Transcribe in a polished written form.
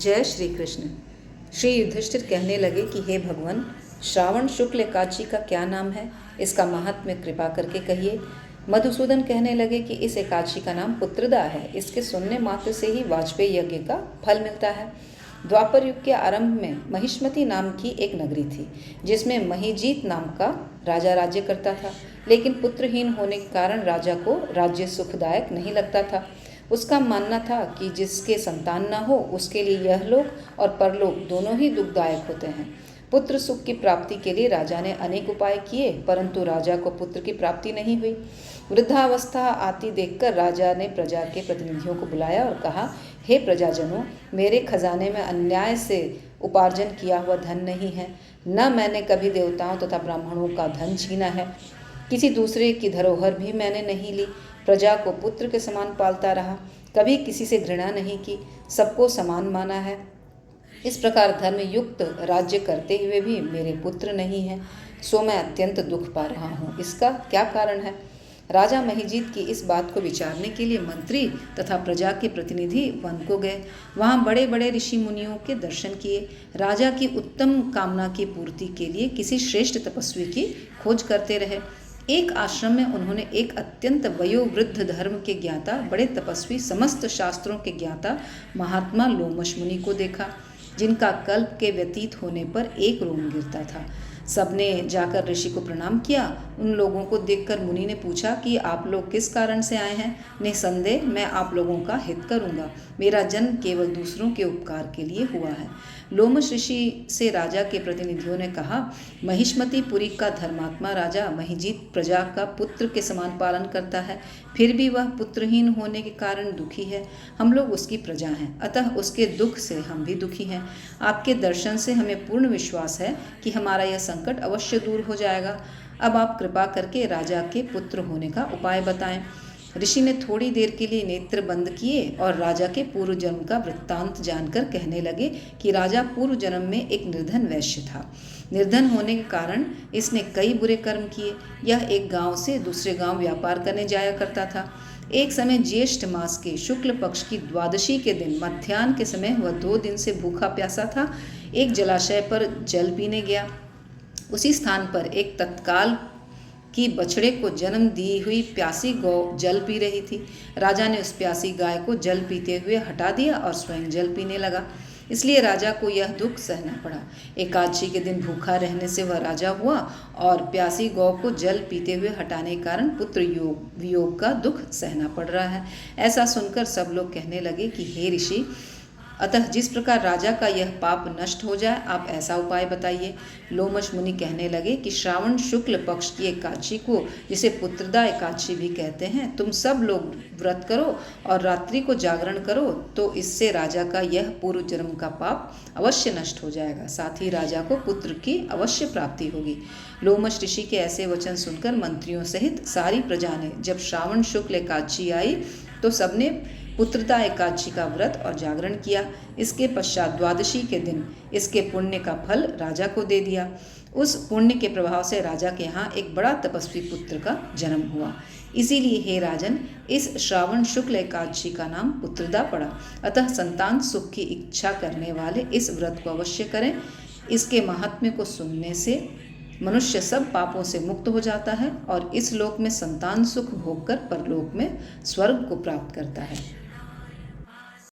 जय श्री कृष्ण। श्री युधिष्ठिर कहने लगे कि हे भगवान, श्रावण शुक्ल एकादशी का क्या नाम है? इसका महात्म्य कृपा करके कहिए। मधुसूदन कहने लगे कि इस एकादशी का नाम पुत्रदा है। इसके सुनने मात्र से ही वाजपेयी यज्ञ का फल मिलता है। द्वापर युग के आरंभ में महिष्मति नाम की एक नगरी थी, जिसमें महीजीत नाम का राजा राज्य करता था। लेकिन पुत्रहीन होने के कारण राजा को राज्य सुखदायक नहीं लगता था। उसका मानना था कि जिसके संतान न हो उसके लिए यह लोक और परलोक दोनों ही दुखदायक होते हैं। पुत्र सुख की प्राप्ति के लिए राजा ने अनेक उपाय किए, परंतु राजा को पुत्र की प्राप्ति नहीं हुई। वृद्धावस्था आती देखकर राजा ने प्रजा के प्रतिनिधियों को बुलाया और कहा, हे प्रजाजनों, मेरे खजाने में अन्याय से उपार्जन किया हुआ धन नहीं है। न मैंने कभी देवताओं तथा ब्राह्मणों का धन छीना है। किसी दूसरे की धरोहर भी मैंने नहीं ली। प्रजा को पुत्र के समान पालता रहा, कभी किसी से घृणा नहीं की, सबको समान माना है। इस प्रकार धर्म युक्त राज्य करते हुए भी मेरे पुत्र नहीं हैं, सो मैं अत्यंत दुख पा रहा हूँ। इसका क्या कारण है? राजा महीजीत की इस बात को विचारने के लिए मंत्री तथा प्रजा के प्रतिनिधि वन को गए। वहाँ बड़े बड़े ऋषि मुनियों के दर्शन किए। राजा की उत्तम कामना की पूर्ति के लिए किसी श्रेष्ठ तपस्वी की खोज करते रहे। एक आश्रम में उन्होंने एक अत्यंत वयोवृद्ध धर्म के ज्ञाता, बड़े तपस्वी, समस्त शास्त्रों के ज्ञाता महात्मा लोमश मुनि को देखा, जिनका कल्प के व्यतीत होने पर एक रोम गिरता था। सबने जाकर ऋषि को प्रणाम किया। उन लोगों को देखकर मुनि ने पूछा कि आप लोग किस कारण से आए हैं? निसंदेह मैं आप लोगों का हित करूंगा। मेरा जन्म केवल दूसरों के उपकार के लिए हुआ है। लोमश ऋषि से राजा के प्रतिनिधियों ने कहा, महिष्मतिपुरी का धर्मात्मा राजा महीजीत प्रजा का पुत्र के समान पालन करता है, फिर भी वह पुत्रहीन होने के कारण दुखी है। हम लोग उसकी प्रजा हैं, अतः उसके दुख से हम भी दुखी हैं। आपके दर्शन से हमें पूर्ण विश्वास है कि हमारा यह संकट अवश्य दूर हो जाएगा। अब आप कृपा करके राजा के पुत्र होने का उपाय बताएं। ऋषि ने थोड़ी देर के लिए नेत्र बंद किए और राजा के पूर्व जन्म का वृत्तांत जानकर कहने लगे कि राजा पूर्व जन्म में एक निर्धन वैश्य था। निर्धन होने के कारण इसने कई बुरे कर्म किए। यह एक गांव से दूसरे गांव व्यापार करने जाया करता था। एक समय ज्येष्ठ मास के शुक्ल पक्ष की द्वादशी के दिन मध्याह्न के समय वह 2 दिन से भूखा प्यासा था। एक जलाशय पर जल पीने गया। उसी स्थान पर एक तत्काल की बछड़े को जन्म दी हुई प्यासी गौ जल पी रही थी। राजा ने उस प्यासी गाय को जल पीते हुए हटा दिया और स्वयं जल पीने लगा। इसलिए राजा को यह दुख सहना पड़ा। एकादशी के दिन भूखा रहने से वह राजा हुआ और प्यासी गौ को जल पीते हुए हटाने के कारण पुत्र वियोग का दुख सहना पड़ रहा है। ऐसा सुनकर सब लोग कहने लगे कि हे ऋषि, अतः जिस प्रकार राजा का यह पाप नष्ट हो जाए, आप ऐसा उपाय बताइए। लोमश मुनि कहने लगे कि श्रावण शुक्ल पक्ष की एकादशी को, जिसे पुत्रदा एकादशी भी कहते हैं, तुम सब लोग व्रत करो और रात्रि को जागरण करो, तो इससे राजा का यह पूर्व जन्म का पाप अवश्य नष्ट हो जाएगा। साथ ही राजा को पुत्र की अवश्य प्राप्ति होगी। लोमश ऋषि के ऐसे वचन सुनकर मंत्रियों सहित सारी प्रजा ने, जब श्रावण शुक्ल एकादशी आई तो सबने पुत्रदा एकादशी का व्रत और जागरण किया। इसके पश्चात द्वादशी के दिन इसके पुण्य का फल राजा को दे दिया। उस पुण्य के प्रभाव से राजा के यहाँ एक बड़ा तपस्वी पुत्र का जन्म हुआ। इसीलिए हे राजन, इस श्रावण शुक्ल एकादशी का नाम पुत्रदा पड़ा। अतः संतान सुख की इच्छा करने वाले इस व्रत को अवश्य करें। इसके महात्म्य को सुनने से मनुष्य सब पापों से मुक्त हो जाता है और इस लोक में संतान सुख भोगकर परलोक में स्वर्ग को प्राप्त करता है।